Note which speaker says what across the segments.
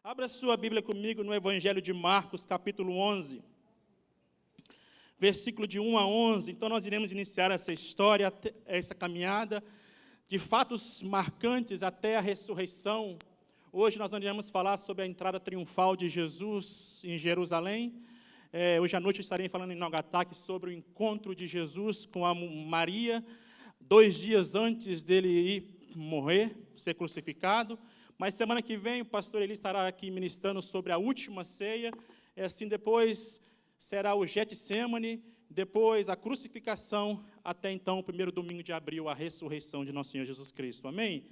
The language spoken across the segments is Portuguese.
Speaker 1: Abra sua Bíblia comigo no Evangelho de Marcos, capítulo 11, versículo de 1 a 11. Então, nós iremos iniciar essa história, essa caminhada de fatos marcantes até a ressurreição. Hoje nós iremos falar sobre a entrada triunfal de Jesus em Jerusalém. Hoje à noite estarei falando em Nagasaki sobre o encontro de Jesus com a Maria, 2 dias antes dele ir morrer, ser crucificado. Mas semana que vem o pastor Eli estará aqui ministrando sobre a última ceia. Depois será o Getsemane, depois a crucificação, até então o primeiro domingo de abril, a ressurreição de nosso Senhor Jesus Cristo. Amém?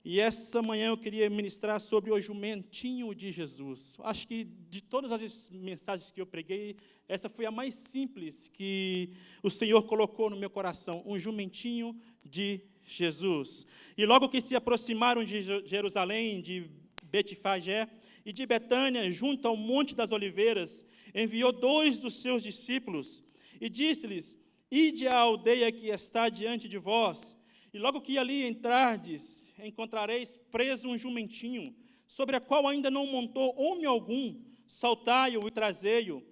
Speaker 1: E essa manhã eu queria ministrar sobre o jumentinho de Jesus. Acho que de todas as mensagens que eu preguei, essa foi a mais simples que o Senhor colocou no meu coração, um jumentinho de Jesus. E logo que se aproximaram de Jerusalém, de Betfagé e de Betânia, junto ao Monte das Oliveiras, enviou 2 dos seus discípulos e disse-lhes: Ide à aldeia que está diante de vós, e logo que ali entrardes, encontrareis preso um jumentinho, sobre a qual ainda não montou homem algum, saltai-o e trazei-o.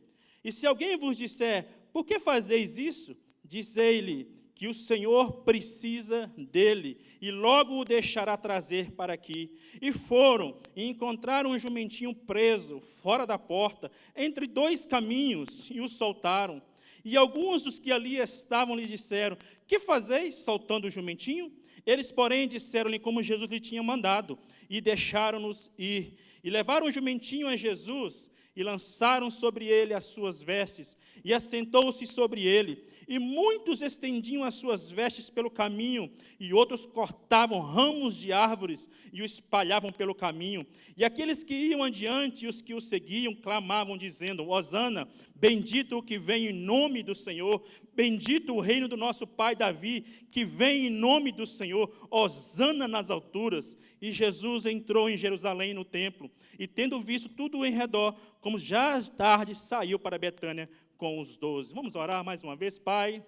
Speaker 1: E se alguém vos disser: Por que fazeis isso? Dizei-lhe que o Senhor precisa dele, e logo o deixará trazer para aqui. E foram, e encontraram um jumentinho preso, fora da porta, entre 2 caminhos, e o soltaram. E alguns dos que ali estavam lhe disseram: Que fazeis, soltando o jumentinho? Eles, porém, disseram-lhe como Jesus lhe tinha mandado, e deixaram-nos ir. E levaram o jumentinho a Jesus, e lançaram sobre ele as suas vestes, e assentou-se sobre ele. E muitos estendiam as suas vestes pelo caminho, e outros cortavam ramos de árvores e o espalhavam pelo caminho. E aqueles que iam adiante e os que o seguiam clamavam, dizendo: Hosana, bendito o que vem em nome do Senhor, bendito o reino do nosso pai Davi, que vem em nome do Senhor, hosana nas alturas. E Jesus entrou em Jerusalém no templo, e tendo visto tudo em redor, como já tarde, saiu para Betânia com os 12. Vamos orar mais uma vez. Pai,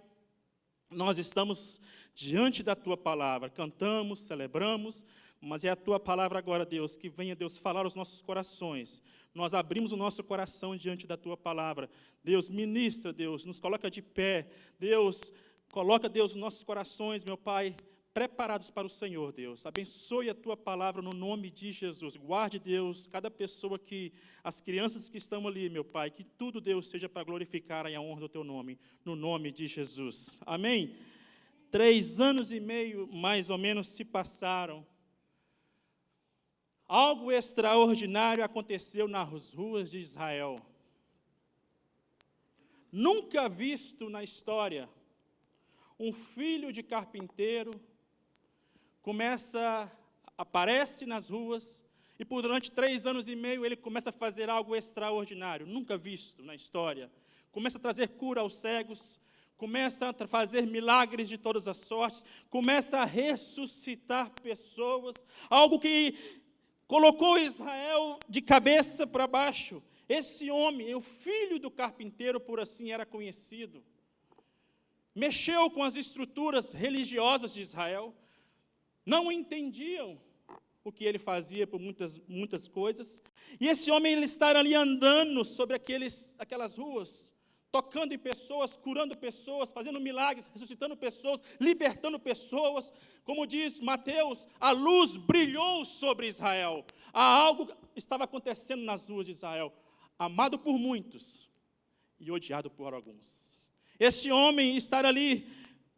Speaker 1: nós estamos diante da Tua palavra, cantamos, celebramos, mas é a Tua palavra agora, Deus, que venha, Deus, falar aos nossos corações. Nós abrimos o nosso coração diante da Tua palavra. Deus, ministra, Deus, nos coloca de pé. Deus, coloca, Deus, os nossos corações, meu Pai, preparados para o Senhor, Deus. Abençoe a Tua palavra no nome de Jesus. Guarde, Deus, cada pessoa que, as crianças que estão ali, meu Pai, que tudo, Deus, seja para glorificar a honra do Teu nome, no nome de Jesus. Amém? 3 anos e meio, mais ou menos, se passaram. Algo extraordinário aconteceu nas ruas de Israel. Nunca visto na história, um filho de carpinteiro aparece nas ruas, e por durante 3 anos e meio ele começa a fazer algo extraordinário, nunca visto na história. Começa a trazer cura aos cegos, começa a fazer milagres de todas as sortes, começa a ressuscitar pessoas, algo que colocou Israel de cabeça para baixo. Esse homem, o filho do carpinteiro, por assim era conhecido, mexeu com as estruturas religiosas de Israel, não entendiam o que ele fazia por muitas coisas, e esse homem ele está ali andando sobre aquelas ruas, tocando em pessoas, curando pessoas, fazendo milagres, ressuscitando pessoas, libertando pessoas. Como diz Mateus, a luz brilhou sobre Israel. Algo estava acontecendo nas ruas de Israel, amado por muitos e odiado por alguns. Esse homem está ali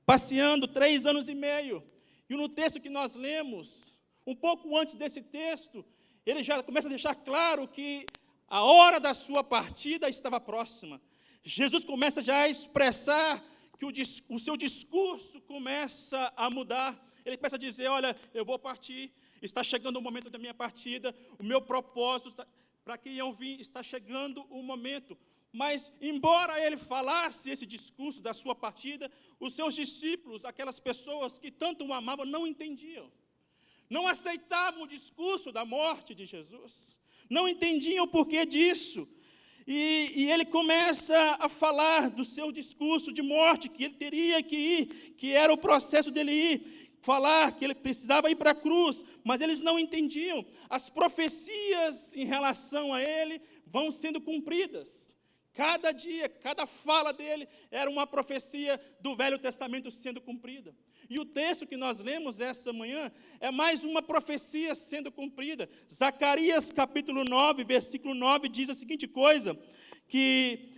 Speaker 1: passeando 3 anos e meio, e no texto que nós lemos, um pouco antes desse texto, ele já começa a deixar claro que a hora da sua partida estava próxima. Jesus começa já a expressar que o seu discurso começa a mudar. Ele começa a dizer: olha, eu vou partir, está chegando o momento da minha partida, o meu propósito, para quem eu vim, está chegando o momento. Mas, embora ele falasse esse discurso da sua partida, os seus discípulos, aquelas pessoas que tanto o amavam, não entendiam. Não aceitavam o discurso da morte de Jesus. Não entendiam o porquê disso. E ele começa a falar do seu discurso de morte, que ele teria que ir, que era o processo dele ir. falar que ele precisava ir para a cruz, mas eles não entendiam. As profecias em relação a ele vão sendo cumpridas. Cada dia, cada fala dele era uma profecia do Velho Testamento sendo cumprida. E o texto que nós lemos essa manhã é mais uma profecia sendo cumprida. Zacarias capítulo 9, versículo 9, diz a seguinte coisa, que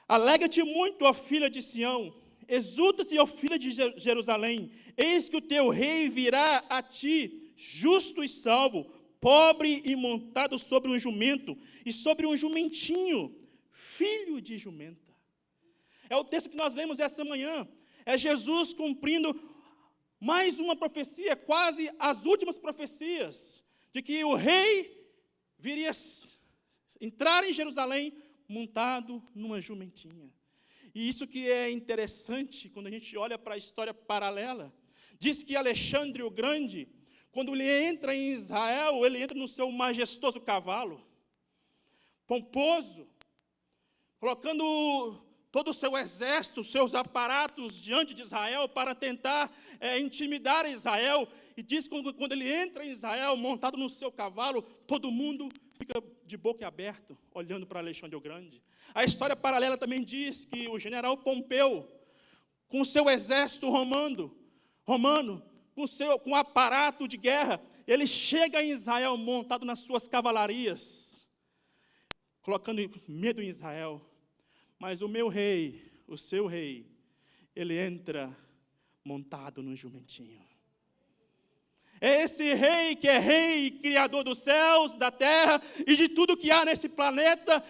Speaker 1: alegra-te muito, ó filha de Sião, exulta-te, ó filha de Jerusalém, eis que o teu rei virá a ti, justo e salvo, pobre e montado sobre um jumento, e sobre um jumentinho, filho de jumenta. É o texto que nós lemos essa manhã. É Jesus cumprindo mais uma profecia, quase as últimas profecias, de que o rei viria entrar em Jerusalém montado numa jumentinha. E isso que é interessante, quando a gente olha para a história paralela, diz que Alexandre o Grande, quando ele entra em Israel, ele entra no seu majestoso cavalo, pomposo, colocando todo o seu exército, os seus aparatos diante de Israel para tentar intimidar Israel. E diz que quando ele entra em Israel, montado no seu cavalo, todo mundo fica de boca aberta, olhando para Alexandre o Grande. A história paralela também diz que o general Pompeu, com o seu exército romano, com o aparato de guerra, ele chega em Israel montado nas suas cavalarias, colocando medo em Israel. Mas o meu rei, o seu rei, ele entra montado num jumentinho. É esse rei que é rei, criador dos céus, da terra e de tudo que há nesse planeta.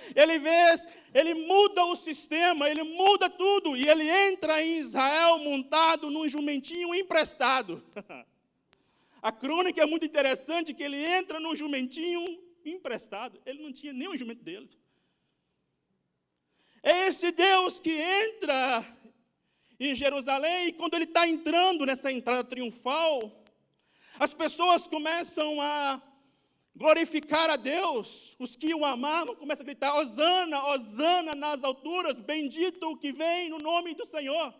Speaker 1: Ele muda o sistema, ele muda tudo. E ele entra em Israel montado num jumentinho emprestado. A crônica é muito interessante que ele entra num jumentinho emprestado. Ele não tinha nem o jumento dele. É esse Deus que entra em Jerusalém, e quando ele está entrando nessa entrada triunfal, as pessoas começam a glorificar a Deus. Os que o amavam começam a gritar, Hosana, Hosana nas alturas, bendito o que vem no nome do Senhor.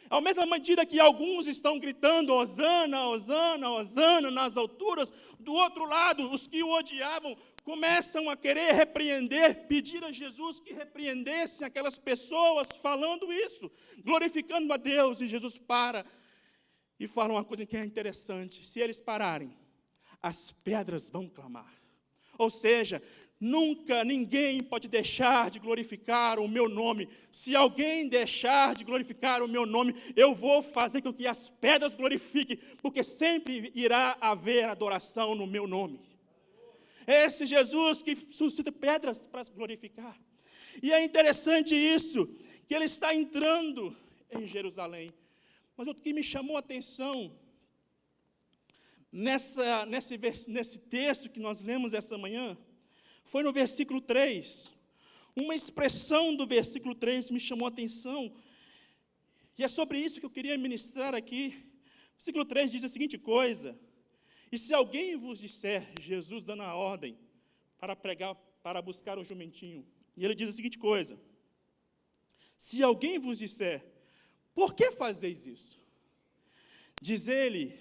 Speaker 1: À mesma medida que alguns estão gritando, Hosana, Hosana, Hosana nas alturas, do outro lado, os que o odiavam começam a querer repreender, pedir a Jesus que repreendesse aquelas pessoas falando isso, glorificando a Deus. E Jesus para e fala uma coisa que é interessante: se eles pararem, as pedras vão clamar. Ou seja, nunca ninguém pode deixar de glorificar o meu nome. Se alguém deixar de glorificar o meu nome, eu vou fazer com que as pedras glorifiquem, porque sempre irá haver adoração no meu nome. É esse Jesus que suscita pedras para glorificar. E é interessante isso, que ele está entrando em Jerusalém. Mas o que me chamou a atenção nesse texto que nós lemos essa manhã, foi no versículo 3. Uma expressão do versículo 3 me chamou a atenção, e é sobre isso que eu queria ministrar aqui. O versículo 3 diz a seguinte coisa: e se alguém vos disser, Jesus dando a ordem para buscar o jumentinho, e ele diz a seguinte coisa: se alguém vos disser, por que fazeis isso? Diz ele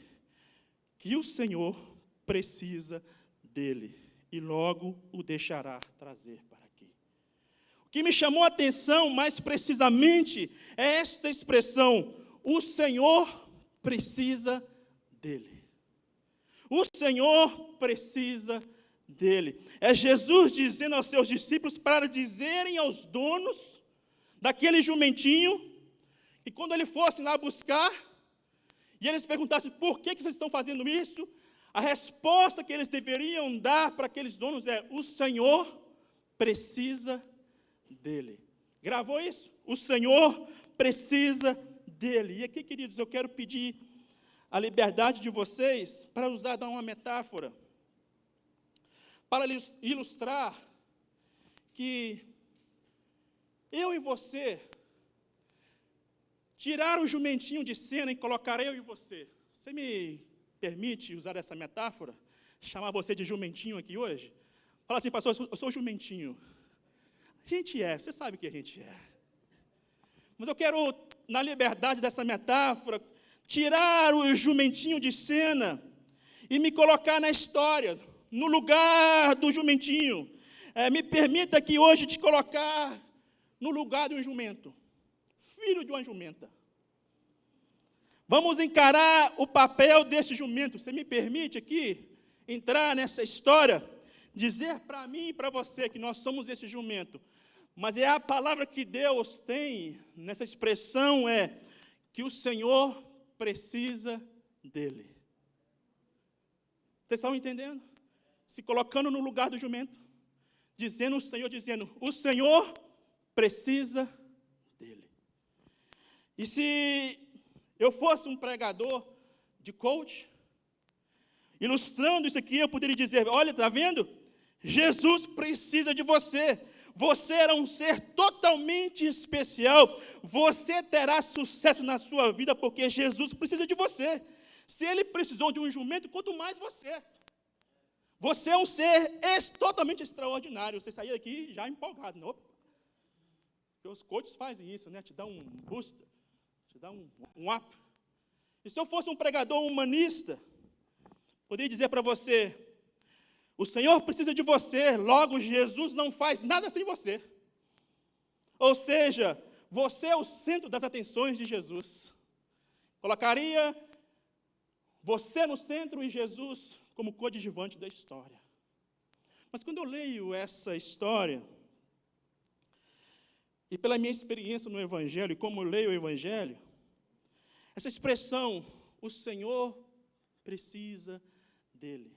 Speaker 1: que o Senhor precisa dele, e logo o deixará trazer para aqui. O que me chamou a atenção, mais precisamente, é esta expressão: o Senhor precisa dele. O Senhor precisa dele. É Jesus dizendo aos seus discípulos para dizerem aos donos daquele jumentinho, e quando ele fosse lá buscar, e eles perguntassem, por que vocês estão fazendo isso? A resposta que eles deveriam dar para aqueles donos é, o Senhor precisa dele. Gravou isso? O Senhor precisa dele. E aqui, queridos, eu quero pedir a liberdade de vocês para dar uma metáfora, para ilustrar que eu e você, tirar o jumentinho de cena e colocar eu e você. Você me permite usar essa metáfora? Chamar você de jumentinho aqui hoje? Fala assim, pastor, eu sou jumentinho. A gente é, você sabe que a gente é. Mas eu quero, na liberdade dessa metáfora, tirar o jumentinho de cena e me colocar na história, no lugar do jumentinho. Me permita aqui hoje te colocar no lugar de um jumento, filho de uma jumenta. Vamos encarar o papel desse jumento. Você me permite aqui entrar nessa história, dizer para mim e para você que nós somos esse jumento. Mas a palavra que Deus tem nessa expressão é que o Senhor precisa dele. Vocês estão entendendo? Se colocando no lugar do jumento, dizendo o Senhor precisa dele. E se eu fosse um pregador de coach, ilustrando isso aqui, eu poderia dizer, olha, está vendo? Jesus precisa de você. Você era um ser totalmente especial. Você terá sucesso na sua vida porque Jesus precisa de você. Se ele precisou de um jumento, quanto mais você. Você é um ser totalmente extraordinário. Você sair daqui já empolgado. Não? Porque os coaches fazem isso, né? Te dão um boost, te dão um up. E se eu fosse um pregador humanista, poderia dizer para você, o Senhor precisa de você, logo Jesus não faz nada sem você. Ou seja, você é o centro das atenções de Jesus. Colocaria você no centro e Jesus como coadjuvante da história. Mas quando eu leio essa história, e pela minha experiência no Evangelho, e como eu leio o Evangelho, essa expressão, o Senhor precisa dele.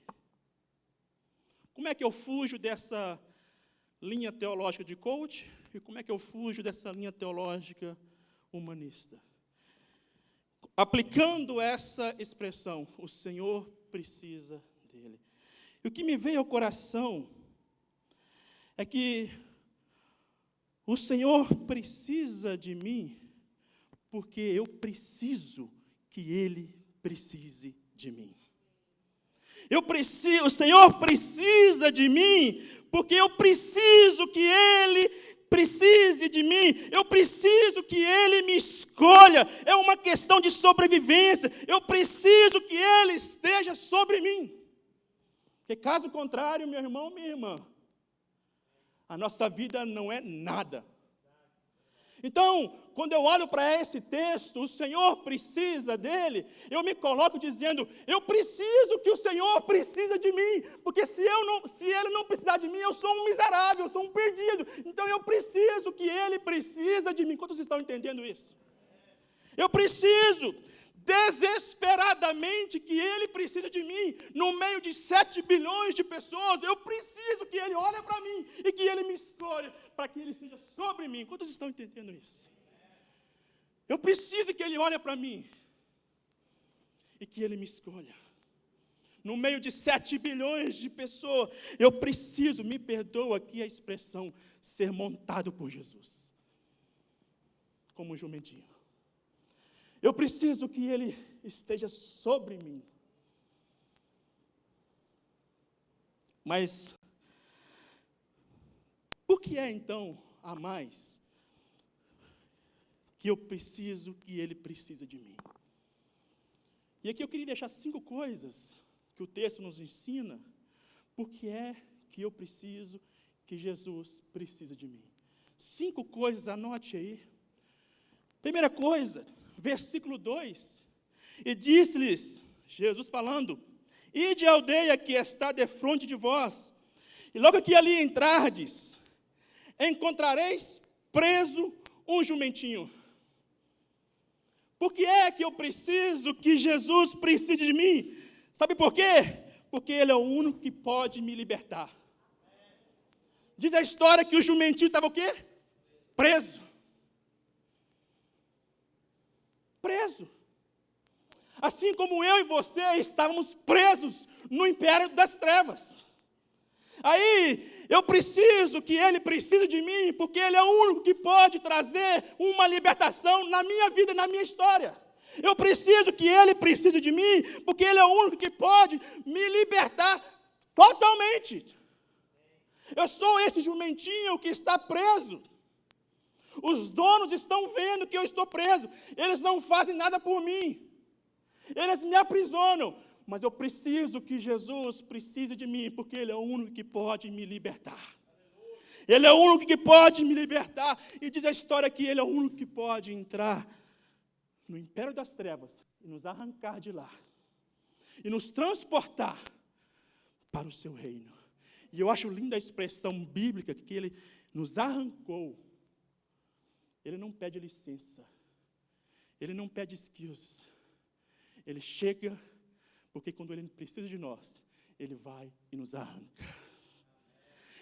Speaker 1: Como é que eu fujo dessa linha teológica de coach? E como é que eu fujo dessa linha teológica humanista? Aplicando essa expressão, o Senhor precisa dele. E o que me veio ao coração é que o Senhor precisa de mim porque eu preciso que ele precise de mim. O Senhor precisa de mim, porque eu preciso que Ele precise de mim, eu preciso que Ele me escolha, é uma questão de sobrevivência, eu preciso que Ele esteja sobre mim, porque caso contrário, meu irmão, minha irmã, a nossa vida não é nada. Então, quando eu olho para esse texto, o Senhor precisa dele, eu me coloco dizendo, eu preciso que o Senhor precisa de mim, porque se ele não precisar de mim, eu sou um miserável, eu sou um perdido, então eu preciso que ele precisa de mim. Quantos estão entendendo isso? Eu preciso desesperadamente que ele precisa de mim, no meio de 7 bilhões de pessoas, eu preciso que ele olhe para mim, e que ele me escolha, para que ele seja sobre mim. Quantos estão entendendo isso? Eu preciso que ele olhe para mim, e que ele me escolha. No meio de 7 bilhões de pessoas, eu preciso, me perdoa aqui a expressão, ser montado por Jesus, como um jumentinho. Eu preciso que ele esteja sobre mim. Mas, por que é então a mais que eu preciso que ele precisa de mim? E aqui eu queria deixar 5 coisas que o texto nos ensina, por que é que eu preciso que Jesus precisa de mim. 5 coisas, anote aí. Primeira coisa, versículo 2, e disse-lhes, Jesus falando, ide à aldeia que está defronte de vós, e logo que ali entrardes, encontrareis preso um jumentinho. Por que é que eu preciso que Jesus precise de mim? Sabe por quê? Porque ele é o único que pode me libertar. Diz a história que o jumentinho estava o quê? Preso. Preso. Assim como eu e você estávamos presos no império das trevas. Aí, eu preciso que ele precise de mim, porque ele é o único que pode trazer uma libertação na minha vida, na minha história. Eu preciso que ele precise de mim, porque ele é o único que pode me libertar totalmente. Eu sou esse jumentinho que está preso. Os donos estão vendo que eu estou preso. Eles não fazem nada por mim. Eles me aprisionam. Mas eu preciso que Jesus precise de mim, porque Ele é o único que pode me libertar. Ele é o único que pode me libertar. E diz a história que Ele é o único que pode entrar no império das trevas e nos arrancar de lá. E nos transportar para o seu reino. E eu acho linda a expressão bíblica que Ele nos arrancou. Ele não pede licença. Ele não pede excuse. Ele chega, porque quando Ele precisa de nós, Ele vai e nos arranca.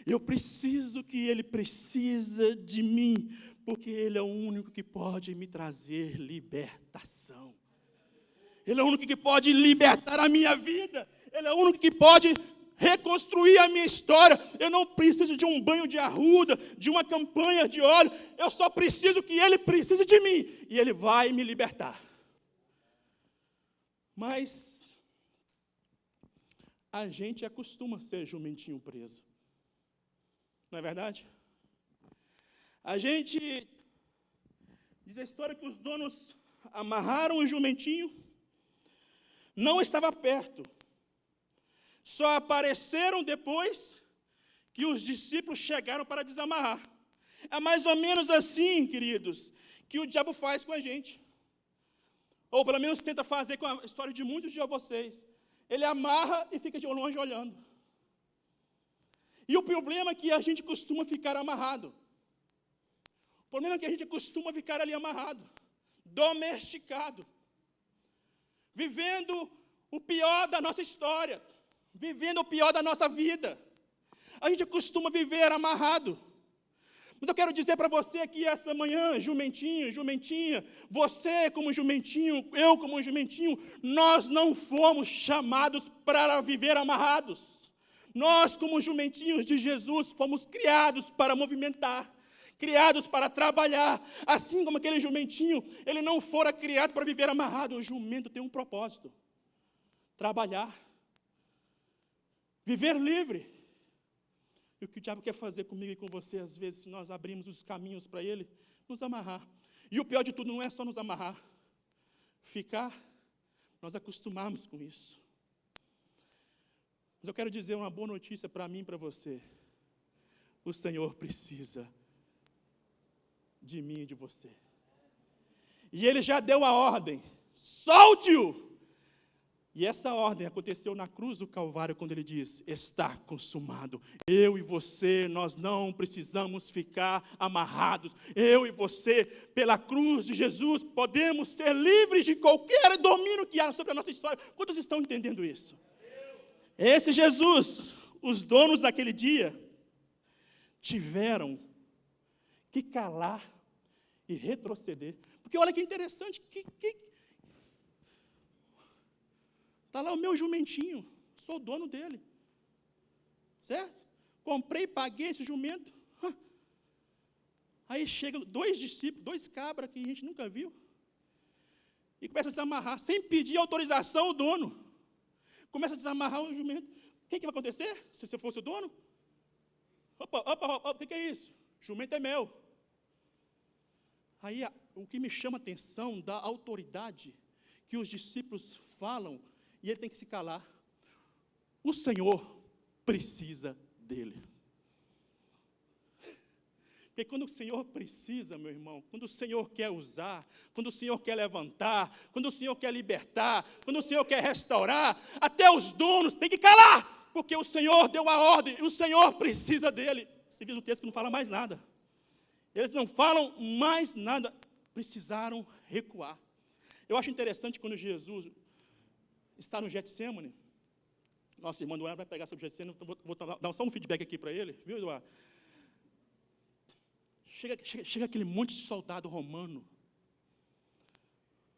Speaker 1: Eu preciso que Ele precisa de mim, porque Ele é o único que pode me trazer libertação. Ele é o único que pode libertar a minha vida. Ele é o único que pode reconstruir a minha história. Eu não preciso de um banho de arruda, de uma campanha de óleo. Eu só preciso que Ele precise de mim. E Ele vai me libertar. Mas a gente acostuma a ser jumentinho preso. Não é verdade? A gente diz a história que os donos amarraram o jumentinho, não estava perto. Só apareceram depois que os discípulos chegaram para desamarrar. É mais ou menos assim, queridos, que o diabo faz com a gente. Ou pelo menos tenta fazer com a história de muitos de vocês. Ele amarra e fica de longe olhando. E o problema é que a gente costuma ficar amarrado. O problema é que a gente costuma ficar ali amarrado, domesticado, vivendo o pior da nossa história, vivendo o pior da nossa vida. A gente costuma viver amarrado. Mas eu quero dizer para você aqui essa manhã, jumentinho, jumentinha, você como jumentinho, eu como jumentinho, nós não fomos chamados para viver amarrados. Nós, como jumentinhos de Jesus, fomos criados para movimentar, criados para trabalhar. Assim como aquele jumentinho, ele não fora criado para viver amarrado. O jumento tem um propósito: trabalhar, viver livre. E o que o diabo quer fazer comigo e com você, às vezes, se nós abrimos os caminhos para ele, nos amarrar. E o pior de tudo não é só nos amarrar, nós acostumarmos com isso. Mas eu quero dizer uma boa notícia para mim e para você. O Senhor precisa de mim e de você. E Ele já deu a ordem: solte-o! E essa ordem aconteceu na cruz do Calvário, quando Ele diz: está consumado. Eu e você, nós não precisamos ficar amarrados. Eu e você, pela cruz de Jesus, podemos ser livres de qualquer domínio que há sobre a nossa história. Quantos estão entendendo isso? Esse Jesus, os donos daquele dia, tiveram que calar e retroceder. Porque olha que interessante, está lá o meu jumentinho, sou o dono dele, certo? Comprei, paguei esse jumento. Aí chegam 2 discípulos, 2 cabras que a gente nunca viu, e começa a desamarrar, sem pedir autorização ao dono. Começa a desamarrar o jumento. O que vai acontecer se você fosse o dono? Opa, o que é isso? Jumento é meu. Aí, o que me chama a atenção da autoridade que os discípulos falam, e ele tem que se calar. O Senhor precisa dele. Porque quando o Senhor precisa, meu irmão, quando o Senhor quer usar, quando o Senhor quer levantar, quando o Senhor quer libertar, quando o Senhor quer restaurar, até os donos têm que calar, porque o Senhor deu a ordem, e o Senhor precisa dele. Você viu no texto que não fala mais nada. Eles não falam mais nada, precisaram recuar. Eu acho interessante quando Jesus está no Getsemane. Nossa, irmão Eduardo vai pegar sobre o Getsemane, vou dar só um feedback aqui para ele, viu, Eduardo? Chega aquele monte de soldado romano,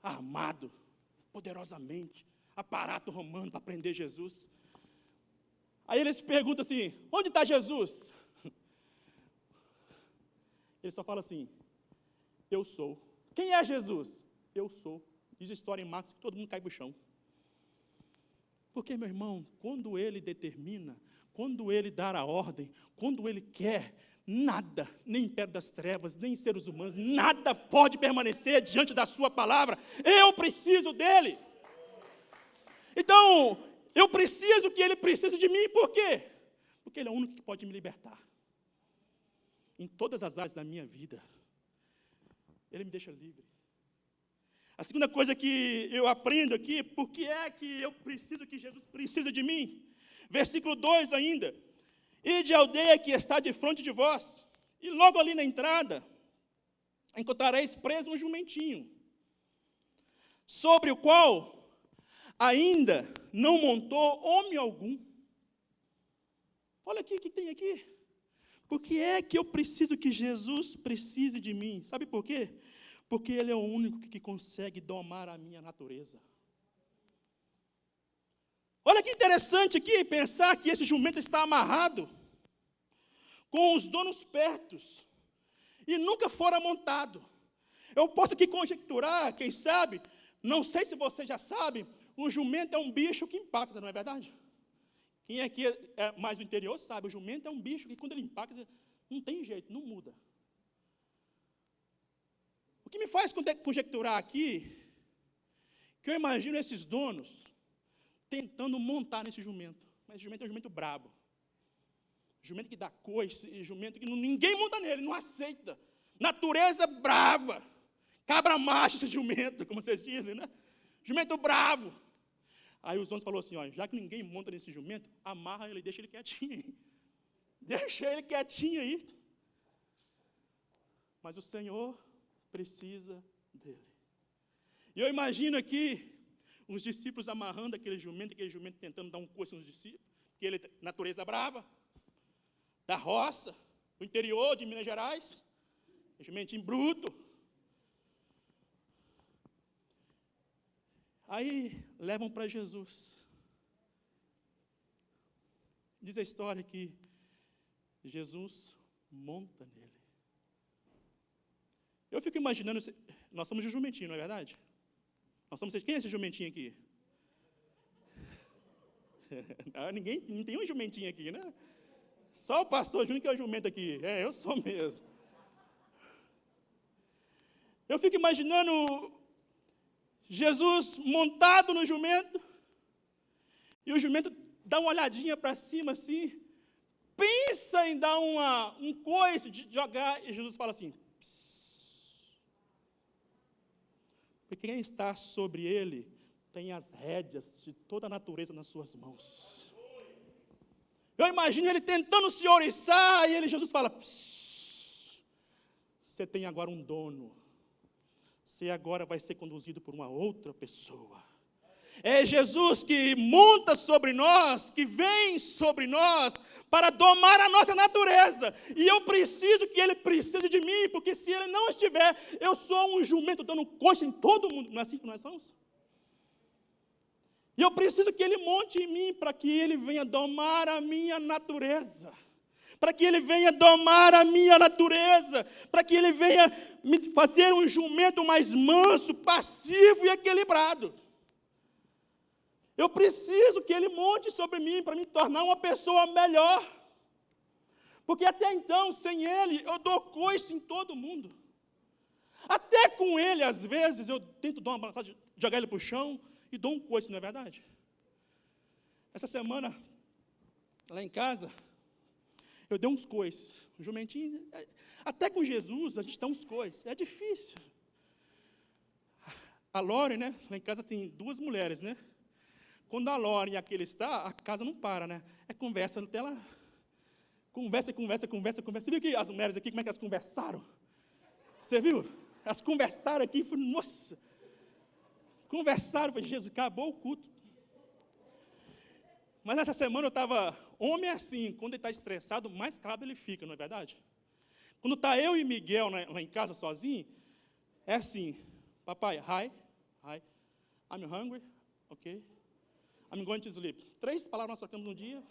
Speaker 1: armado, poderosamente, aparato romano para prender Jesus. Aí eles perguntam assim: onde está Jesus? Ele só fala assim: eu sou. Quem é Jesus? Eu sou. Diz a história em Marcos que todo mundo cai para o chão. Porque, meu irmão, quando ele determina, quando ele dá a ordem, quando ele quer, nada, nem império das trevas, nem seres humanos, nada pode permanecer diante da sua palavra. Eu preciso dele. Então, eu preciso que ele precise de mim, por quê? Porque ele é o único que pode me libertar. Em todas as áreas da minha vida, ele me deixa livre. A segunda coisa que eu aprendo aqui, por que é que eu preciso que Jesus precisa de mim? Versículo 2 ainda. Ide à aldeia que está de frente de vós, e logo ali na entrada, encontrareis preso um jumentinho, sobre o qual ainda não montou homem algum. Olha aqui o que tem aqui. Por que é que eu preciso que Jesus precise de mim? Sabe por quê? Porque ele é o único que consegue domar a minha natureza. Olha que interessante aqui pensar que esse jumento está amarrado com os donos perto e nunca fora montado. Eu posso aqui conjecturar, quem sabe, não sei se você já sabe, o jumento é um bicho que impacta, não é verdade? Quem aqui é mais do interior sabe, o jumento é um bicho que quando ele impacta, não tem jeito, não muda. O que me faz conjecturar aqui, que eu imagino esses donos tentando montar nesse jumento. Mas o jumento é um jumento brabo. Jumento que dá coice, jumento que ninguém monta nele, não aceita. Natureza brava. Cabra macho esse jumento, como vocês dizem, né? Jumento bravo. Aí os donos falaram assim, ó, já que ninguém monta nesse jumento, amarra ele, deixa ele quietinho aí. Deixa ele quietinho aí. Mas o Senhor precisa dele. E eu imagino aqui os discípulos amarrando aquele jumento tentando dar um coice nos discípulos, porque ele é natureza brava, da roça, do interior de Minas Gerais, jumentinho bruto. Aí levam para Jesus. Diz a história que Jesus monta nele. Eu fico imaginando, nós somos de jumentinho, não é verdade? Quem é esse jumentinho aqui? Não tem um jumentinho aqui, né? Só o pastor Júnior que é o jumento aqui. Eu sou mesmo. Eu fico imaginando Jesus montado no jumento, e o jumento dá uma olhadinha para cima assim, pensa em dar um coice, de jogar, e Jesus fala assim, porque quem está sobre ele tem as rédeas de toda a natureza nas suas mãos. Eu imagino ele tentando se ouriçar, e Jesus fala, você tem agora um dono, você agora vai ser conduzido por uma outra pessoa. É Jesus que monta sobre nós, que vem sobre nós, para domar a nossa natureza. E eu preciso que ele precise de mim, porque se ele não estiver, eu sou um jumento dando coice em todo mundo. Não é assim que nós somos? E eu preciso que ele monte em mim, para que ele venha domar a minha natureza. Para que ele venha domar a minha natureza, para que ele venha me fazer um jumento mais manso, passivo e equilibrado. Eu preciso que ele monte sobre mim, para me tornar uma pessoa melhor. Porque até então, sem ele, eu dou coice em todo mundo. Até com ele, às vezes, eu tento dar uma balançada, jogar ele para o chão e dou um coice, não é verdade? Essa semana, lá em casa, eu dei uns coices, um jumentinho, até com Jesus a gente dá uns coices, é difícil. A Lore, né, lá em casa tem 2 mulheres, né, quando a Lore e aquele está, a casa não para, né, é conversa no tela, conversa. Você viu que as mulheres aqui, como é que elas conversaram? Você viu? Elas conversaram aqui, falei, nossa, conversaram, falei, Jesus, acabou o culto. Mas nessa semana eu estava, homem é assim, quando ele está estressado, mais claro ele fica, não é verdade? Quando está eu e Miguel lá em casa sozinho, é assim, papai, hi, I'm hungry, ok, I'm going to sleep. 3 palavras nós trocamos no dia.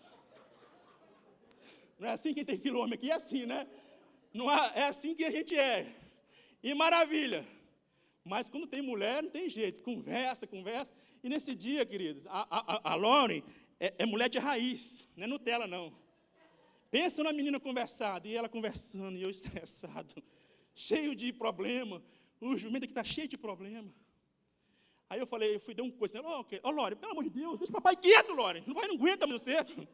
Speaker 1: Não é assim quem tem filho homem aqui, é assim, né? Não é assim que a gente é. E maravilha. Mas quando tem mulher, não tem jeito, conversa. E nesse dia, queridos, a Lauren é mulher de raiz, não é Nutella, não. Pensa na menina conversada, e ela conversando, e eu estressado, cheio de problema, o jumento aqui está cheio de problema. Aí eu falei, eu fui dar um coice nela, ô Lore, pelo amor de Deus, deixa o papai quieto, Lore, não aguenta mais cedo.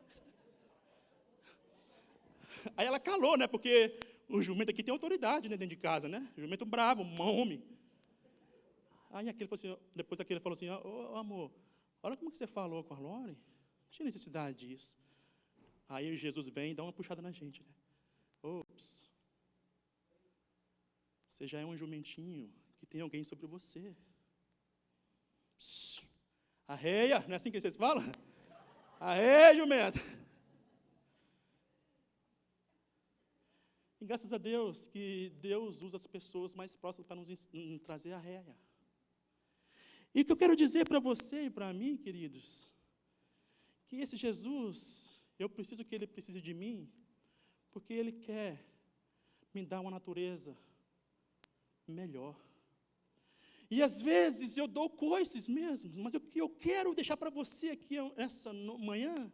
Speaker 1: Aí ela calou, né, porque o jumento aqui tem autoridade, né, dentro de casa, né, jumento bravo, um homem. Aí depois aquele falou assim, ô amor, olha como que você falou com a Lore, não tinha necessidade disso. Aí Jesus vem e dá uma puxada na gente, né. Ops, você já é um jumentinho que tem alguém sobre você. Psst, arreia, não é assim que vocês falam? Arreia, jumento. E graças a Deus que Deus usa as pessoas mais próximas para nos trazer a réia. E o que eu quero dizer para você e para mim, queridos, que esse Jesus, eu preciso que Ele precise de mim, porque Ele quer me dar uma natureza melhor. E às vezes eu dou coices mesmo, mas o que eu quero deixar para você aqui essa manhã,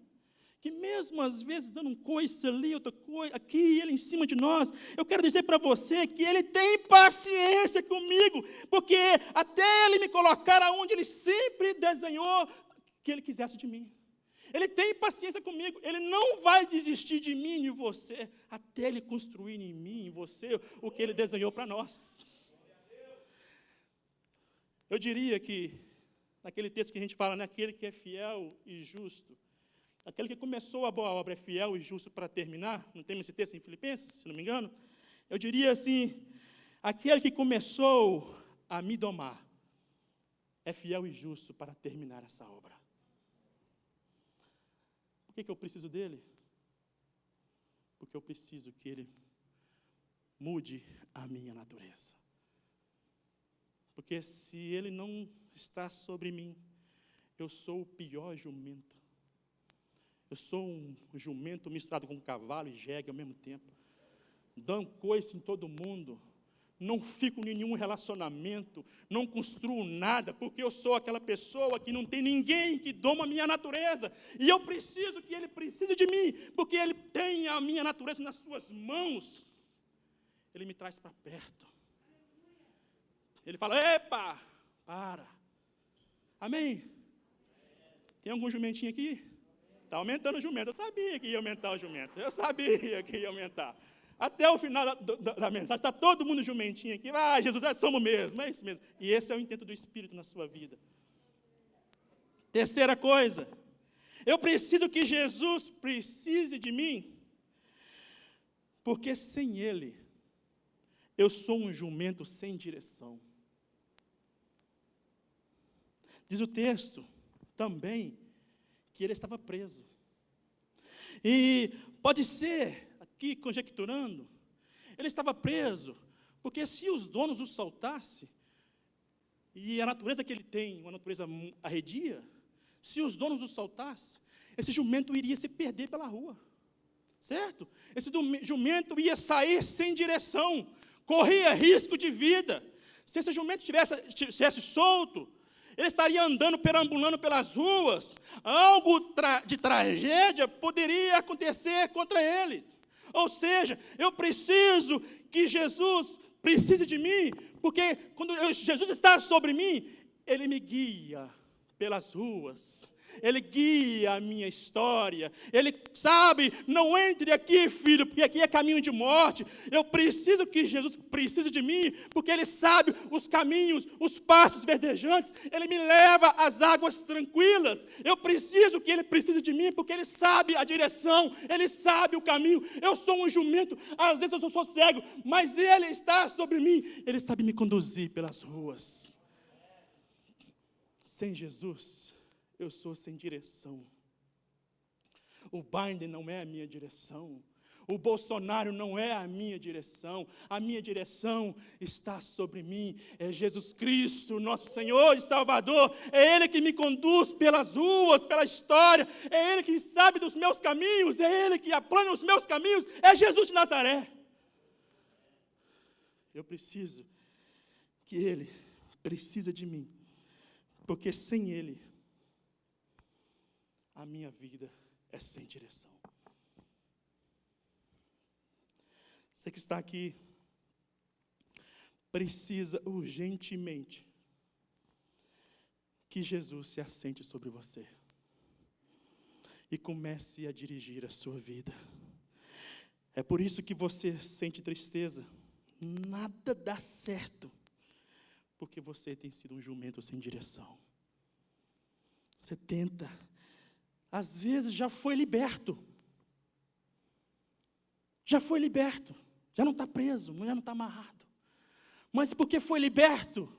Speaker 1: que mesmo às vezes dando um coice ali, outra coisa, aqui, Ele em cima de nós, eu quero dizer para você que Ele tem paciência comigo, porque até Ele me colocar aonde Ele sempre desenhou que Ele quisesse de mim. Ele tem paciência comigo, Ele não vai desistir de mim e de você, até Ele construir em mim e em você o que Ele desenhou para nós. Eu diria que, naquele texto que a gente fala, né, aquele que é fiel e justo, aquele que começou a boa obra é fiel e justo para terminar, não tem esse texto em Filipenses, se não me engano? Eu diria assim, aquele que começou a me domar é fiel e justo para terminar essa obra. Por que eu preciso dele? Porque eu preciso que ele mude a minha natureza. Porque se ele não está sobre mim, eu sou o pior jumento. Eu sou um jumento misturado com cavalo e jegue ao mesmo tempo. Dando coice em todo mundo. Não fico em nenhum relacionamento. Não construo nada, porque eu sou aquela pessoa que não tem ninguém que doma a minha natureza. E eu preciso que ele precise de mim, porque ele tem a minha natureza nas suas mãos. Ele me traz para perto. Ele fala, epa, para. Amém? Tem algum jumentinho aqui? Está aumentando o jumento. Eu sabia que ia aumentar o jumento. Eu sabia que ia aumentar. Até o final da mensagem, está todo mundo jumentinho aqui. Ah, Jesus, somos mesmo, é isso mesmo. E esse é o intento do Espírito na sua vida. Terceira coisa, eu preciso que Jesus precise de mim, porque sem Ele, eu sou um jumento sem direção. Diz o texto também que ele estava preso. E pode ser, aqui conjecturando, ele estava preso, porque se os donos o soltassem, e a natureza que ele tem, uma natureza arredia, se os donos o soltassem, esse jumento iria se perder pela rua. Certo? Esse jumento ia sair sem direção, corria risco de vida. Se esse jumento estivesse solto, ele estaria andando, perambulando pelas ruas, algo de tragédia poderia acontecer contra ele. Ou seja, eu preciso que Jesus precise de mim, porque quando Jesus está sobre mim, Ele me guia pelas ruas, Ele guia a minha história, Ele sabe, não entre aqui, filho, porque aqui é caminho de morte. Eu preciso que Jesus precise de mim, porque Ele sabe os caminhos, os passos verdejantes, Ele me leva às águas tranquilas. Eu preciso que Ele precise de mim, porque Ele sabe a direção, Ele sabe o caminho. Eu sou um jumento, às vezes eu sou cego, mas Ele está sobre mim, Ele sabe me conduzir pelas ruas. Sem Jesus, eu sou sem direção. O Biden não é a minha direção. O Bolsonaro não é a minha direção. A minha direção está sobre mim. É Jesus Cristo, nosso Senhor e Salvador. É Ele que me conduz pelas ruas, pela história. É Ele que sabe dos meus caminhos. É Ele que aplana os meus caminhos. É Jesus de Nazaré. Eu preciso que Ele precisa de mim. Porque sem Ele, a minha vida é sem direção. Você que está aqui, precisa urgentemente que Jesus se assente sobre você e comece a dirigir a sua vida. É por isso que você sente tristeza. Nada dá certo, porque você tem sido um jumento sem direção. Você tenta, às vezes já foi liberto, já não está preso, já não está amarrado, mas porque foi liberto,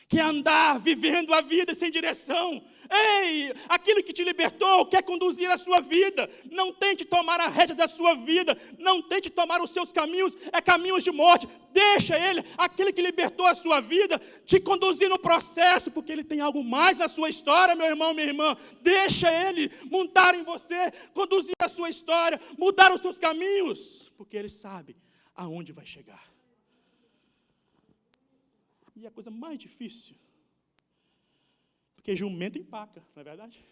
Speaker 1: quer andar vivendo a vida sem direção. Ei, aquilo que te libertou quer conduzir a sua vida. Não tente tomar a rédea da sua vida, não tente tomar os seus caminhos, caminhos de morte. Deixa ele, aquele que libertou a sua vida, te conduzir no processo, porque ele tem algo mais na sua história, meu irmão, minha irmã. Deixa ele montar em você, conduzir a sua história, mudar os seus caminhos, porque ele sabe aonde vai chegar. E a coisa mais difícil, porque jumento empaca, não é verdade?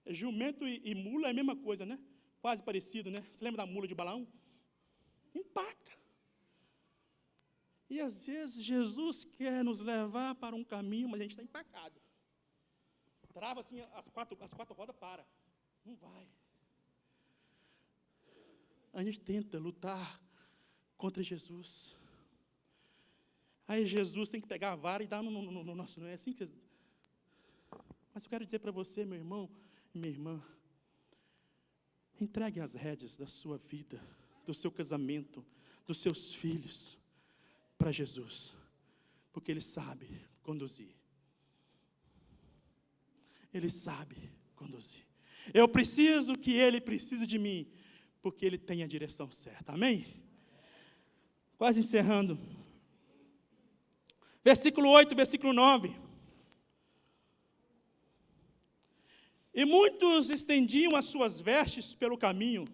Speaker 1: Jumento e mula é a mesma coisa, né? Quase parecido, né? Você lembra da mula de Balaão? Empaca. E às vezes Jesus quer nos levar para um caminho, mas a gente está empacado. Trava assim, as quatro rodas, para. Não vai. A gente tenta lutar contra Jesus. Aí Jesus tem que pegar a vara e dar no nosso. Não é assim que. Mas eu quero dizer para você, meu irmão e minha irmã, entregue as rédeas da sua vida, do seu casamento, dos seus filhos, para Jesus, porque Ele sabe conduzir. Ele sabe conduzir. Eu preciso que Ele precise de mim, porque Ele tem a direção certa. Amém? Quase encerrando. Versículo 8, versículo 9. E muitos estendiam as suas vestes pelo caminho,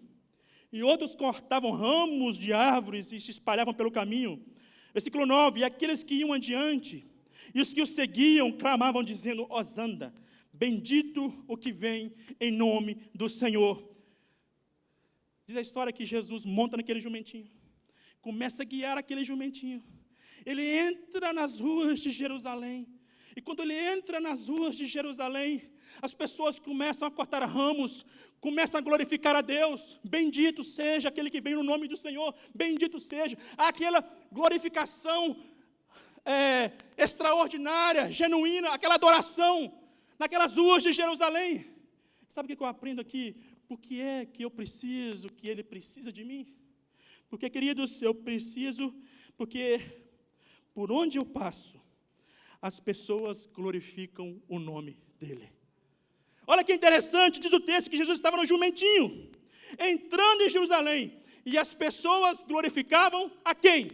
Speaker 1: e outros cortavam ramos de árvores e se espalhavam pelo caminho. Versículo 9. E aqueles que iam adiante, e os que o seguiam, clamavam dizendo: Hosana, bendito o que vem em nome do Senhor. Diz a história que Jesus monta naquele jumentinho, começa a guiar aquele jumentinho. Ele entra nas ruas de Jerusalém. E quando ele entra nas ruas de Jerusalém, as pessoas começam a cortar ramos, começam a glorificar a Deus. Bendito seja aquele que vem no nome do Senhor. Bendito seja. Aquela glorificação extraordinária, genuína, aquela adoração naquelas ruas de Jerusalém. Sabe o que eu aprendo aqui? Por que é que eu preciso, que Ele precisa de mim? Porque, queridos, eu preciso, porque por onde eu passo, as pessoas glorificam o nome dEle. Olha que interessante, diz o texto que Jesus estava no jumentinho, entrando em Jerusalém, e as pessoas glorificavam a quem?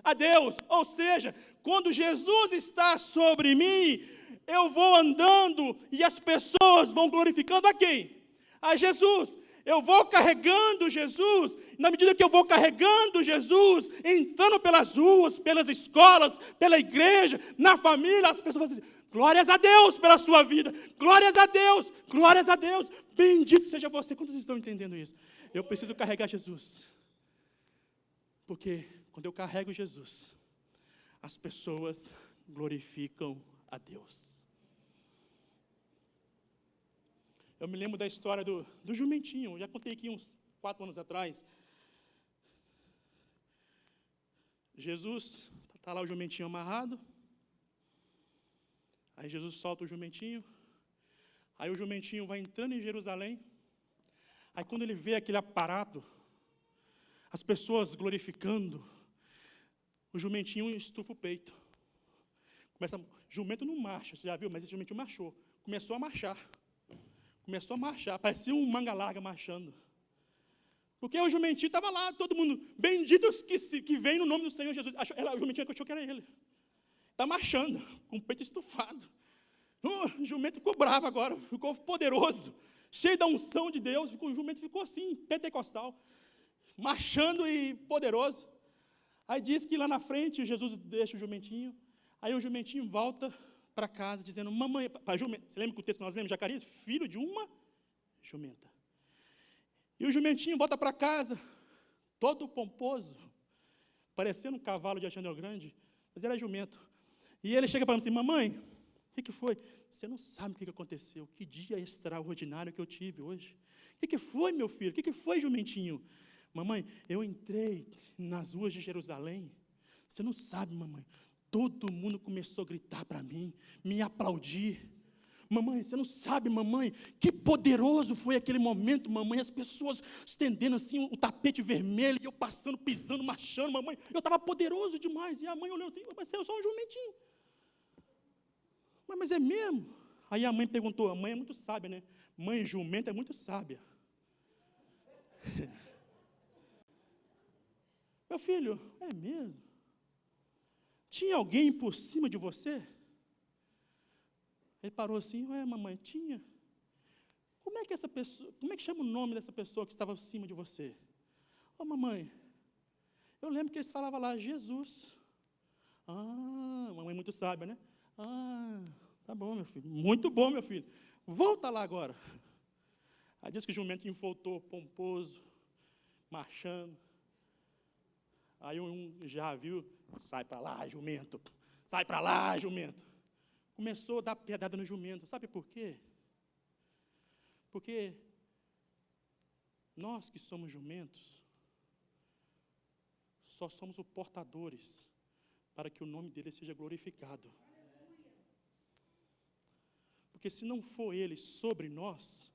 Speaker 1: A Deus. Ou seja, quando Jesus está sobre mim, eu vou andando e as pessoas vão glorificando a quem? A Jesus. Eu vou carregando Jesus, na medida que eu vou carregando Jesus, entrando pelas ruas, pelas escolas, pela igreja, na família, as pessoas vão dizer: glórias a Deus pela sua vida, glórias a Deus, bendito seja você. Quantos estão entendendo isso? Eu preciso carregar Jesus, porque quando eu carrego Jesus, as pessoas glorificam a Deus. Eu me lembro da história do jumentinho, já contei aqui uns 4 anos atrás. Jesus, está lá o jumentinho amarrado, aí Jesus solta o jumentinho, aí o jumentinho vai entrando em Jerusalém, aí quando ele vê aquele aparato, as pessoas glorificando, o jumentinho estufa o peito. Jumento não marcha, você já viu, mas esse jumentinho marchou, começou a marchar, parecia um manga larga marchando. Porque o jumentinho estava lá, todo mundo, benditos que vem no nome do Senhor Jesus. O jumentinho achou que era ele. Está marchando, com o peito estufado. O jumento ficou bravo agora, ficou poderoso, cheio da unção de Deus. O jumento ficou assim, pentecostal, marchando e poderoso. Aí diz que lá na frente, Jesus deixa o jumentinho, aí o jumentinho volta para casa, dizendo: mamãe, você lembra que o texto que nós lemos, Zacarias, filho de uma jumenta. E o jumentinho volta para casa, todo pomposo, parecendo um cavalo de Alexandre Grande, mas era jumento. E ele chega para mim assim, mamãe, o que foi? Você não sabe o que aconteceu, que dia extraordinário que eu tive hoje. O que foi, meu filho? O que foi, jumentinho? Mamãe, eu entrei nas ruas de Jerusalém. Você não sabe, mamãe. Todo mundo começou a gritar para mim, me aplaudir. Mamãe, você não sabe, mamãe, que poderoso foi aquele momento, mamãe. As pessoas estendendo assim o tapete vermelho, e eu passando, pisando, marchando, mamãe. Eu estava poderoso demais. E a mãe olhando assim, mas eu sou um jumentinho. Mas é mesmo? Aí a mãe perguntou, a mãe é muito sábia, né? Mãe jumenta é muito sábia. Meu filho, é mesmo? Tinha alguém por cima de você? Ele parou assim, mamãe, tinha. Como é que chama o nome dessa pessoa que estava acima de você? Mamãe, eu lembro que eles falavam lá, Jesus. Mamãe muito sábia, né? Tá bom, meu filho. Muito bom, meu filho. Volta lá agora. Aí diz que o jumentinho voltou pomposo, marchando. Aí já viu, sai para lá, jumento. Sai para lá, jumento. Começou a dar pedrada no jumento. Sabe por quê? Porque nós que somos jumentos, só somos os portadores para que o nome dele seja glorificado. Porque se não for ele sobre nós,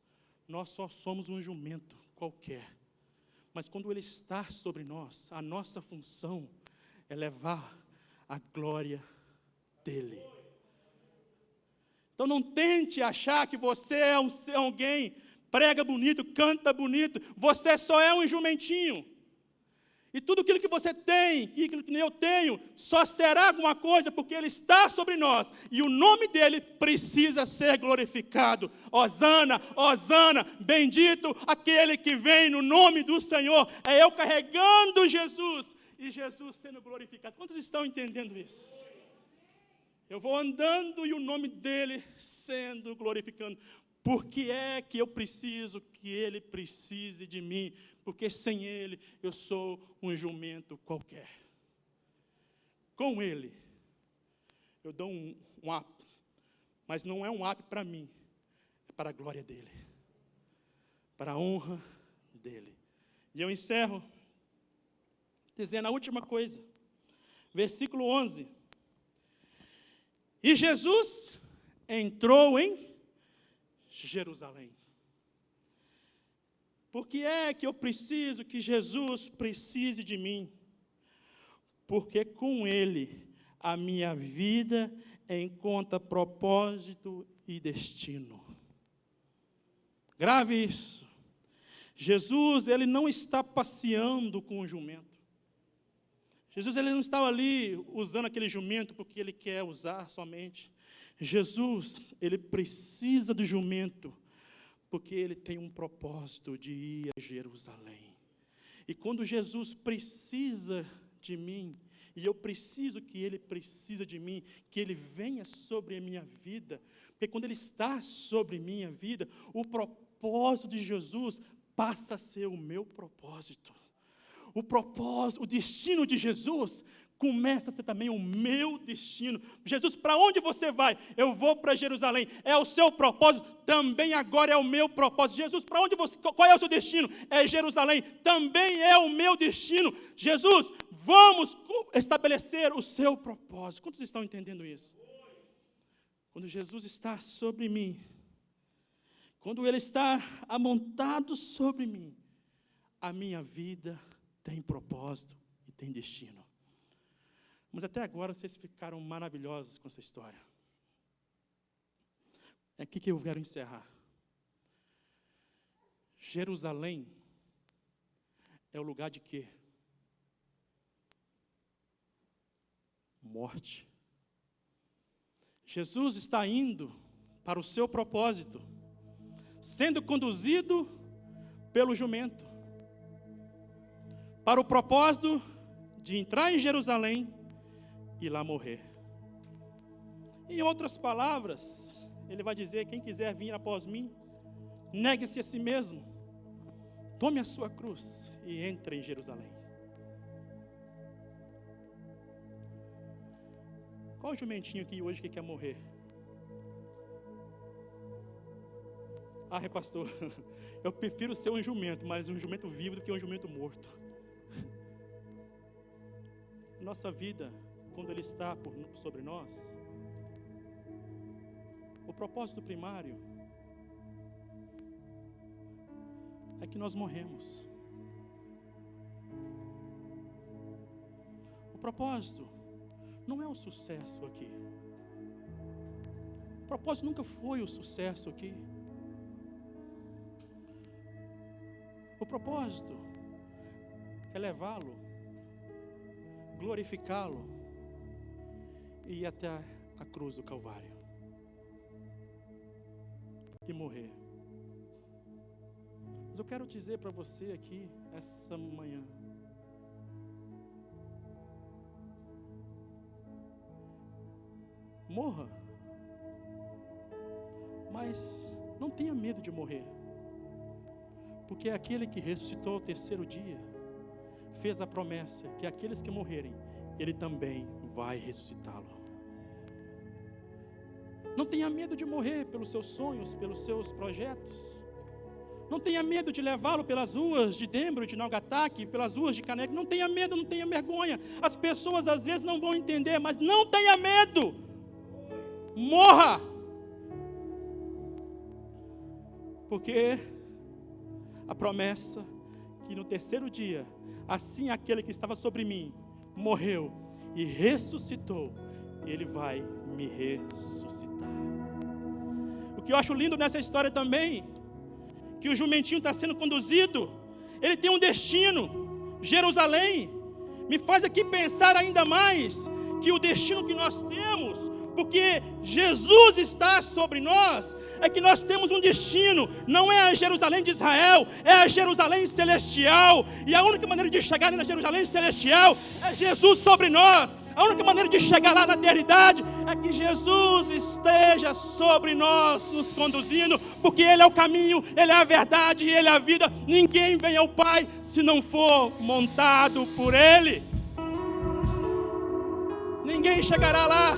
Speaker 1: nós só somos um jumento qualquer. Mas quando ele está sobre nós, a nossa função é levar a glória dele. Então não tente achar que você é alguém, prega bonito, canta bonito, você só é um jumentinho. E tudo aquilo que você tem, aquilo que eu tenho, só será alguma coisa porque ele está sobre nós. E o nome dele precisa ser glorificado. Hosana, Hosana, bendito aquele que vem no nome do Senhor. É eu carregando Jesus e Jesus sendo glorificado. Quantos estão entendendo isso? Eu vou andando e o nome dele sendo glorificado. Por que é que eu preciso que ele precise de mim? Porque sem ele eu sou um jumento qualquer. Com ele eu dou um up, mas não é um up para mim, é para a glória dele, para a honra dele. E eu encerro dizendo a última coisa, versículo 11. E Jesus entrou em Jerusalém. Por que é que eu preciso que Jesus precise de mim? Porque com ele a minha vida encontra propósito e destino. Grave isso. Jesus, ele não está passeando com o jumento. Jesus, ele não estava ali usando aquele jumento porque ele quer usar somente. Jesus, ele precisa do jumento porque ele tem um propósito de ir a Jerusalém. E quando Jesus precisa de mim, e eu preciso que ele precisa de mim, que ele venha sobre a minha vida, porque quando ele está sobre minha vida, o propósito de Jesus passa a ser o meu propósito. O propósito, o destino de Jesus começa a ser também o meu destino. Jesus, para onde você vai? Eu vou para Jerusalém. É o seu propósito, também agora é o meu propósito. Jesus, para onde você, qual é o seu destino? É Jerusalém, também é o meu destino. Jesus, vamos estabelecer o seu propósito. Quantos estão entendendo isso? Quando Jesus está sobre mim, quando ele está amontado sobre mim, a minha vida tem propósito e tem destino. Mas até agora vocês ficaram maravilhosos com essa história. É aqui que eu quero encerrar. Jerusalém é o lugar de quê? Morte. Jesus está indo para o seu propósito, sendo conduzido pelo jumento, para o propósito de entrar em Jerusalém e lá morrer. Em outras palavras, ele vai dizer: quem quiser vir após mim, negue-se a si mesmo, tome a sua cruz e entre em Jerusalém. Qual jumentinho aqui hoje que quer morrer? Pastor, eu prefiro ser um jumento, mas um jumento vivo do que um jumento morto. Nossa vida, quando Ele está sobre nós, o propósito primário é que nós morremos. O propósito não é o sucesso aqui. O propósito nunca foi o sucesso aqui. O propósito é levá-lo, glorificá-lo e ir até a cruz do Calvário e morrer. Mas eu quero dizer para você aqui essa manhã, morra, mas não tenha medo de morrer, porque aquele que ressuscitou ao terceiro dia fez a promessa que aqueles que morrerem, Ele também vai ressuscitá-lo. Não tenha medo de morrer pelos seus sonhos, pelos seus projetos. Não tenha medo de levá-lo pelas ruas de Denver, de Nagasaki, pelas ruas de Caneca. Não tenha medo, não tenha vergonha. As pessoas às vezes não vão entender, mas não tenha medo. Morra. Porque a promessa que no terceiro dia, assim aquele que estava sobre mim morreu e ressuscitou, Ele vai me ressuscitar. O que eu acho lindo nessa história também, que o jumentinho está sendo conduzido, ele tem um destino, Jerusalém. Me faz aqui pensar ainda mais que o destino que nós temos, porque Jesus está sobre nós, é que nós temos um destino, não é a Jerusalém de Israel, é a Jerusalém celestial, e a única maneira de chegar na Jerusalém celestial é Jesus sobre nós. A única maneira de chegar lá na eternidade é que Jesus esteja sobre nós, nos conduzindo, porque Ele é o caminho, Ele é a verdade e Ele é a vida. Ninguém vem ao Pai se não for montado por Ele. Ninguém chegará lá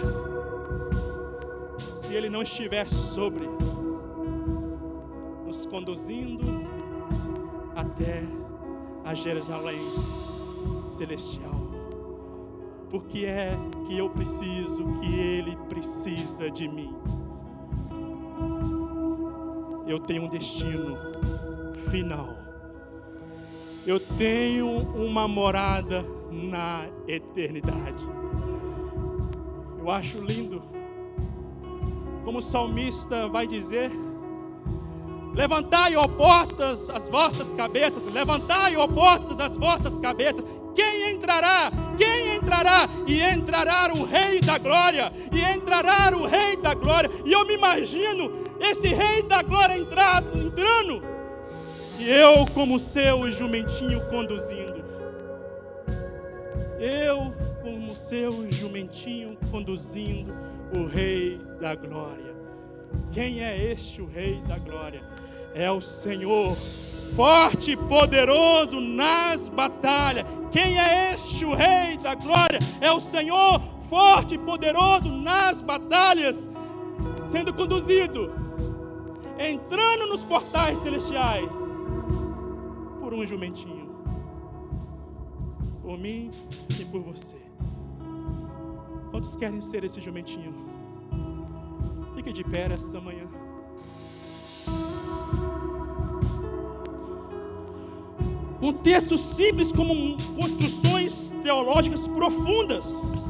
Speaker 1: se Ele não estiver sobre, nos conduzindo até a Jerusalém celestial. Porque é que eu preciso, que Ele precisa de mim. Eu tenho um destino final. Eu tenho uma morada na eternidade. Eu acho lindo como o salmista vai dizer: levantai, ó portas, as vossas cabeças. Levantai, ó portas, as vossas cabeças. Quem entrará? Quem entrará? E entrará o Rei da Glória. E entrará o Rei da Glória. E eu me imagino esse Rei da Glória entrando. E eu como seu jumentinho conduzindo. Eu como seu jumentinho conduzindo o Rei da Glória. Quem é este o Rei da Glória? É o Senhor, forte e poderoso nas batalhas. Quem é este o Rei da Glória? É o Senhor, forte e poderoso nas batalhas, sendo conduzido, entrando nos portais celestiais, por um jumentinho, por mim e por você. Quantos querem ser esse jumentinho? Fique de pé essa manhã. Um texto simples como construções teológicas profundas.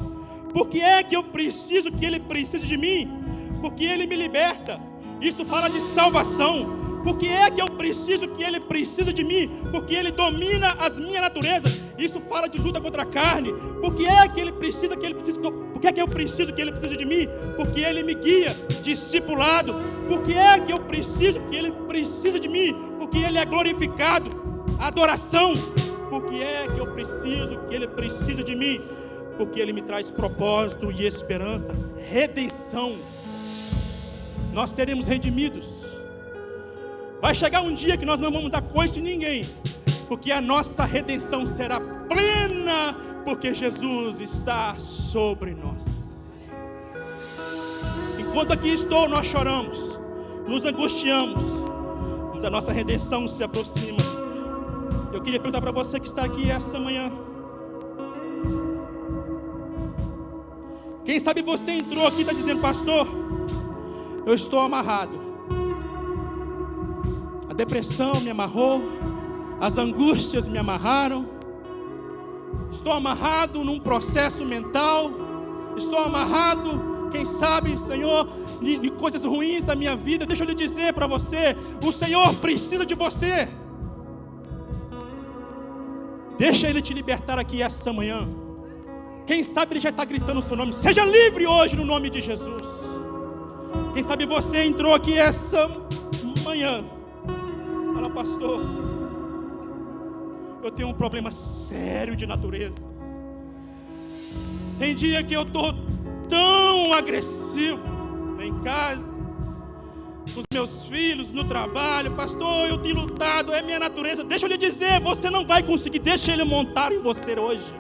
Speaker 1: Por que é que eu preciso que Ele precise de mim? Porque Ele me liberta. Isso fala de salvação. Por que é que eu preciso que Ele precise de mim? Porque Ele domina as minhas naturezas. Isso fala de luta contra a carne. Por que é que Ele precisa Por que é que eu preciso que Ele precise de mim? Porque Ele me guia, discipulado. Por que é que eu preciso que Ele precise de mim? Porque Ele é glorificado. Adoração. Por que é que eu preciso que Ele precise de mim? Porque Ele me traz propósito e esperança. Redenção. Nós seremos redimidos. Vai chegar um dia que nós não vamos dar coice em ninguém, porque a nossa redenção será plena, porque Jesus está sobre nós. Enquanto aqui estou, nós choramos, nos angustiamos, mas a nossa redenção se aproxima. Eu queria perguntar para você que está aqui essa manhã. Quem sabe você entrou aqui e está dizendo: pastor, eu estou amarrado. A depressão me amarrou, as angústias me amarraram. Estou amarrado num processo mental. Estou amarrado, quem sabe, Senhor, de coisas ruins da minha vida. Deixa eu lhe dizer para você: o Senhor precisa de você. Deixa Ele te libertar aqui essa manhã. Quem sabe Ele já está gritando o seu nome. Seja livre hoje no nome de Jesus. Quem sabe você entrou aqui essa manhã. Fala: pastor, eu tenho um problema sério de natureza. Tem dia que eu estou tão agressivo em casa, com os meus filhos, no trabalho. Pastor, eu tenho lutado, é minha natureza. Deixa eu lhe dizer, você não vai conseguir. Deixa Ele montar em você hoje.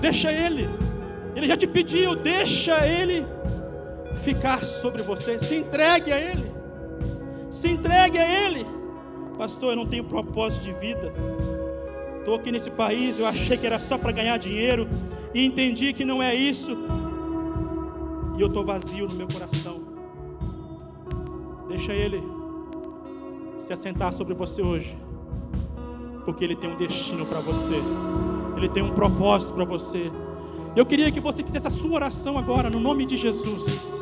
Speaker 1: Deixa Ele já te pediu. Deixa Ele ficar sobre você. Se entregue a Ele. Se entregue a Ele. Pastor, eu não tenho propósito de vida. Estou aqui nesse país, eu achei que era só para ganhar dinheiro, e entendi que não é isso, e eu estou vazio no meu coração. Deixa Ele se assentar sobre você hoje, porque Ele tem um destino para você, Ele tem um propósito para você. Eu queria que você fizesse a sua oração agora, no nome de Jesus.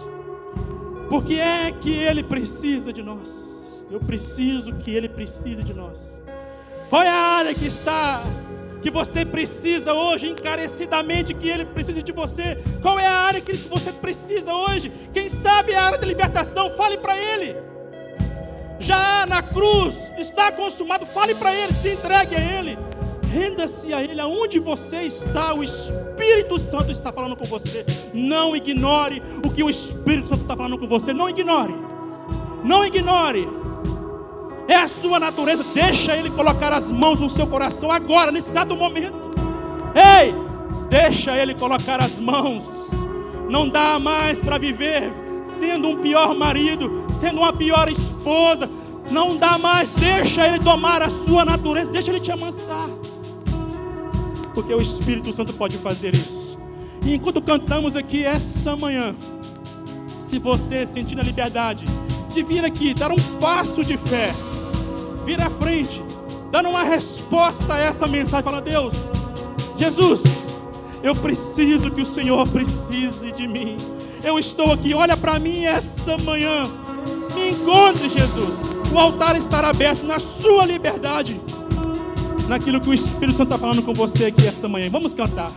Speaker 1: Porque é que Ele precisa de nós. Eu preciso que Ele precise de nós. Qual é a área que você precisa hoje, encarecidamente, que Ele precise de você? Qual é a área que você precisa hoje? Quem sabe a área da libertação, fale para Ele. Já na cruz, está consumado, fale para Ele, se entregue a Ele. Renda-se a Ele, aonde você está, o Espírito Santo está falando com você. Não ignore o que o Espírito Santo está falando com você, não ignore. Não ignore. É a sua natureza. Deixa Ele colocar as mãos no seu coração agora, nesse exato momento. Ei, deixa Ele colocar as mãos. Não dá mais para viver sendo um pior marido, sendo uma pior esposa. Não dá mais. Deixa Ele tomar a sua natureza. Deixa Ele te amansar, porque o Espírito Santo pode fazer isso. E enquanto cantamos aqui essa manhã, se você sentir a liberdade de vir aqui, dar um passo de fé, vir à frente, dando uma resposta a essa mensagem, fala: Deus, Jesus, eu preciso que o Senhor precise de mim. Eu estou aqui, olha para mim essa manhã. Me encontre, Jesus. O altar estará aberto na sua liberdade, naquilo que o Espírito Santo está falando com você aqui essa manhã. Vamos cantar.